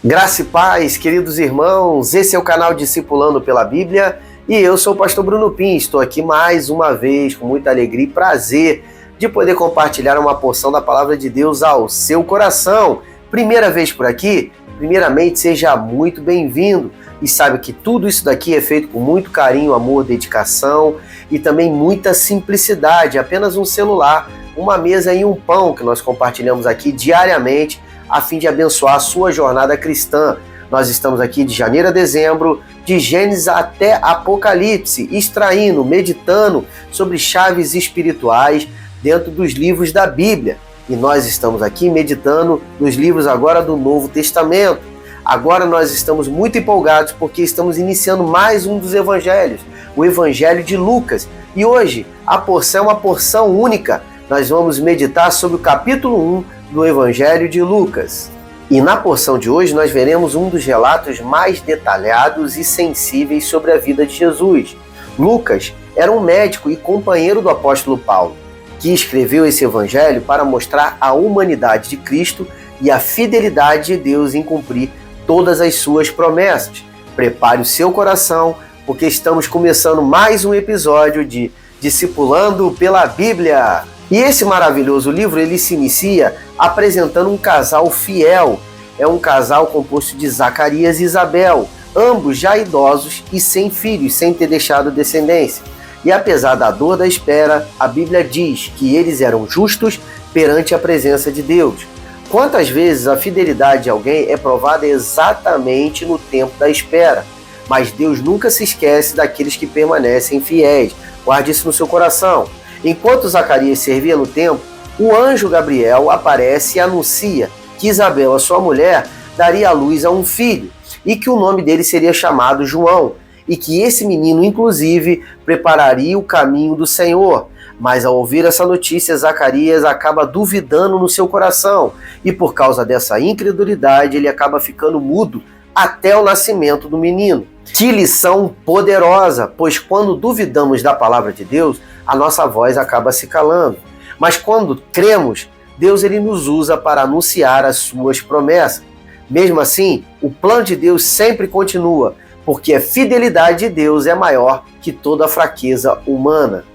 Graça e paz, queridos irmãos, esse é o canal Discipulando pela Bíblia e eu sou o pastor Bruno Pim. Estou aqui mais uma vez com muita alegria e prazer de poder compartilhar uma porção da Palavra de Deus ao seu coração. Primeira vez por aqui? Primeiramente, seja muito bem-vindo e saiba que tudo isso daqui é feito com muito carinho, amor, dedicação e também muita simplicidade. Apenas um celular, uma mesa e um pão que nós compartilhamos aqui diariamente a fim de abençoar a sua jornada cristã. Nós estamos aqui de janeiro a dezembro, de Gênesis até Apocalipse, extraindo, meditando sobre chaves espirituais dentro dos livros da Bíblia. E nós estamos aqui meditando nos livros agora do Novo Testamento. Agora nós estamos muito empolgados porque estamos iniciando mais um dos evangelhos, o Evangelho de Lucas. E hoje a porção é uma porção única. Nós vamos meditar sobre o capítulo 1 do Evangelho de Lucas. E na porção de hoje nós veremos um dos relatos mais detalhados e sensíveis sobre a vida de Jesus. Lucas era um médico e companheiro do apóstolo Paulo, que escreveu esse evangelho para mostrar a humanidade de Cristo e a fidelidade de Deus em cumprir todas as suas promessas. Prepare o seu coração, porque estamos começando mais um episódio de Discipulando pela Bíblia. E esse maravilhoso livro, ele se inicia apresentando um casal fiel. É um casal composto de Zacarias e Isabel, ambos já idosos e sem filhos, sem ter deixado descendência. E apesar da dor da espera, a Bíblia diz que eles eram justos perante a presença de Deus. Quantas vezes a fidelidade de alguém é provada exatamente no tempo da espera? Mas Deus nunca se esquece daqueles que permanecem fiéis. Guarde isso no seu coração. Enquanto Zacarias servia no templo, o anjo Gabriel aparece e anuncia que Isabel, a sua mulher, daria à luz a um filho e que o nome dele seria chamado João e que esse menino, inclusive, prepararia o caminho do Senhor. Mas ao ouvir essa notícia, Zacarias acaba duvidando no seu coração e por causa dessa incredulidade ele acaba ficando mudo até o nascimento do menino. Que lição poderosa, pois quando duvidamos da palavra de Deus, a nossa voz acaba se calando. Mas quando cremos, Deus ele nos usa para anunciar as suas promessas. Mesmo assim, o plano de Deus sempre continua, porque a fidelidade de Deus é maior que toda a fraqueza humana.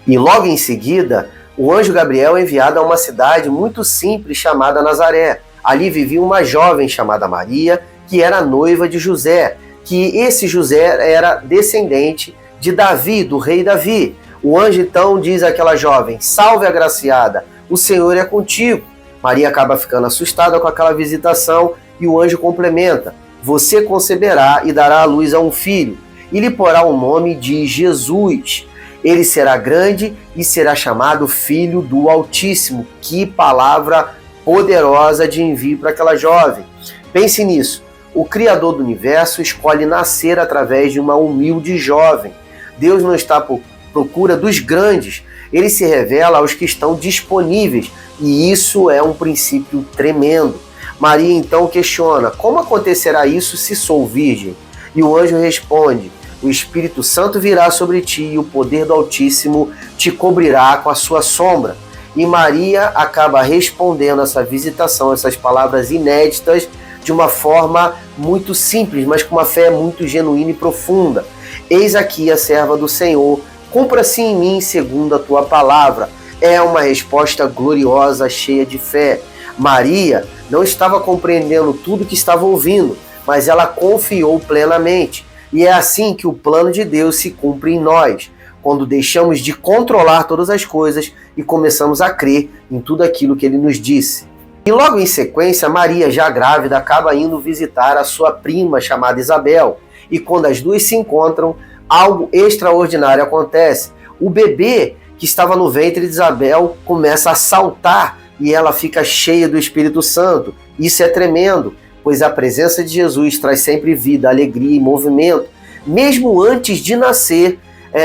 E logo em seguida, o anjo Gabriel é enviado a uma cidade muito simples chamada Nazaré. Ali vivia uma jovem chamada Maria, que era noiva de José, que esse José era descendente de Davi, do rei Davi. O anjo então diz àquela jovem: salve agraciada, o Senhor é contigo. Maria acaba ficando assustada com aquela visitação e o anjo complementa: você conceberá e dará à luz a um filho e lhe porá o nome de Jesus. Ele será grande e será chamado Filho do Altíssimo. Que palavra poderosa de envio para aquela jovem. Pense nisso. O Criador do Universo escolhe nascer através de uma humilde jovem. Deus não está por procura dos grandes, ele se revela aos que estão disponíveis, e isso é um princípio tremendo. Maria então questiona: como acontecerá isso se sou virgem? E o anjo responde: o Espírito Santo virá sobre ti e o poder do Altíssimo te cobrirá com a sua sombra. E Maria acaba respondendo essa visitação, essas palavras inéditas, de uma forma muito simples, mas com uma fé muito genuína e profunda. Eis aqui a serva do Senhor, cumpra-se em mim segundo a tua palavra. É uma resposta gloriosa, cheia de fé. Maria não estava compreendendo tudo que estava ouvindo, mas ela confiou plenamente. E é assim que o plano de Deus se cumpre em nós, quando deixamos de controlar todas as coisas e começamos a crer em tudo aquilo que ele nos disse. E logo em sequência, Maria, já grávida, acaba indo visitar a sua prima chamada Isabel. E quando as duas se encontram, algo extraordinário acontece. O bebê que estava no ventre de Isabel começa a saltar e ela fica cheia do Espírito Santo. Isso é tremendo, pois a presença de Jesus traz sempre vida, alegria e movimento. Mesmo antes de nascer,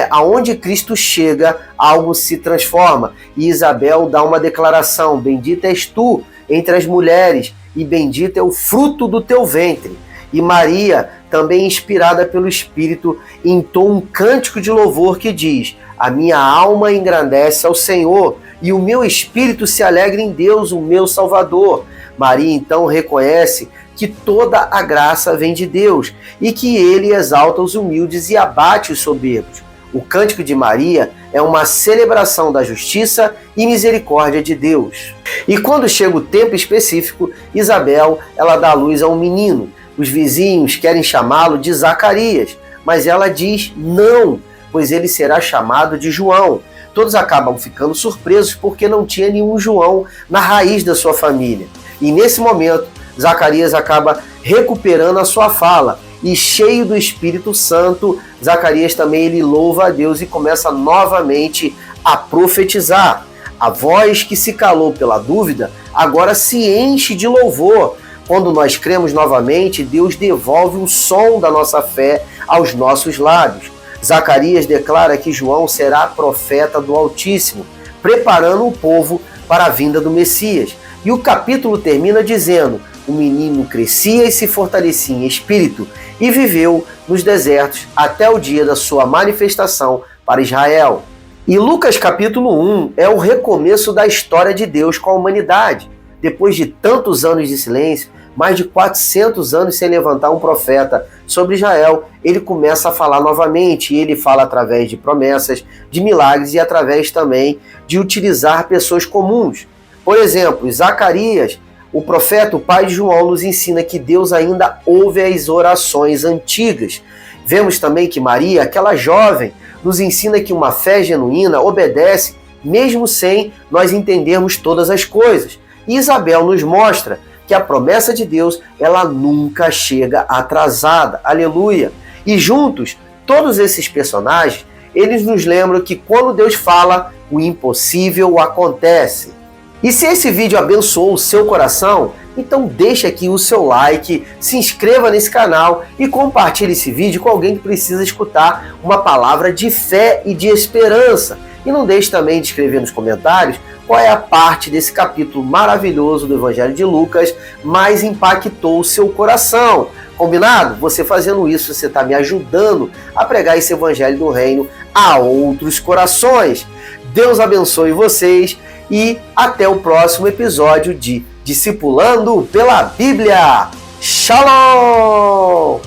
aonde Cristo chega, algo se transforma. E Isabel dá uma declaração: bendita és tu entre as mulheres e bendito é o fruto do teu ventre. E Maria, também inspirada pelo Espírito, entoa um cântico de louvor que diz: a minha alma engrandece ao Senhor e o meu espírito se alegra em Deus, o meu Salvador. Maria então reconhece que toda a graça vem de Deus e que ele exalta os humildes e abate os soberbos. O Cântico de Maria é uma celebração da justiça e misericórdia de Deus. E quando chega o tempo específico, Isabel, ela dá à luz a um menino. Os vizinhos querem chamá-lo de Zacarias, mas ela diz não, pois ele será chamado de João. Todos acabam ficando surpresos porque não tinha nenhum João na raiz da sua família. E nesse momento, Zacarias acaba recuperando a sua fala e, cheio do Espírito Santo, Zacarias também ele louva a Deus e começa novamente a profetizar. A voz que se calou pela dúvida agora se enche de louvor. Quando nós cremos novamente, Deus devolve o som da nossa fé aos nossos lábios. Zacarias declara que João será profeta do Altíssimo, preparando o povo para a vinda do Messias. E o capítulo termina dizendo: o menino crescia e se fortalecia em espírito e viveu nos desertos até o dia da sua manifestação para Israel. E Lucas capítulo 1 é o recomeço da história de Deus com a humanidade. Depois de tantos anos de silêncio, mais de 400 anos sem levantar um profeta sobre Israel, ele começa a falar novamente, e ele fala através de promessas, de milagres e através também de utilizar pessoas comuns. Por exemplo, Zacarias, o profeta, o pai de João, nos ensina que Deus ainda ouve as orações antigas. Vemos também que Maria, aquela jovem, nos ensina que uma fé genuína obedece mesmo sem nós entendermos todas as coisas. E Isabel nos mostra que a promessa de Deus, ela nunca chega atrasada. Aleluia! E juntos, todos esses personagens, eles nos lembram que quando Deus fala, o impossível acontece. E se esse vídeo abençoou o seu coração, então deixa aqui o seu like, se inscreva nesse canal e compartilhe esse vídeo com alguém que precisa escutar uma palavra de fé e de esperança. E não deixe também de escrever nos comentários qual é a parte desse capítulo maravilhoso do Evangelho de Lucas mais impactou o seu coração. Combinado? Você fazendo isso, você está me ajudando a pregar esse Evangelho do Reino a outros corações. Deus abençoe vocês e até o próximo episódio de Discipulando pela Bíblia. Shalom!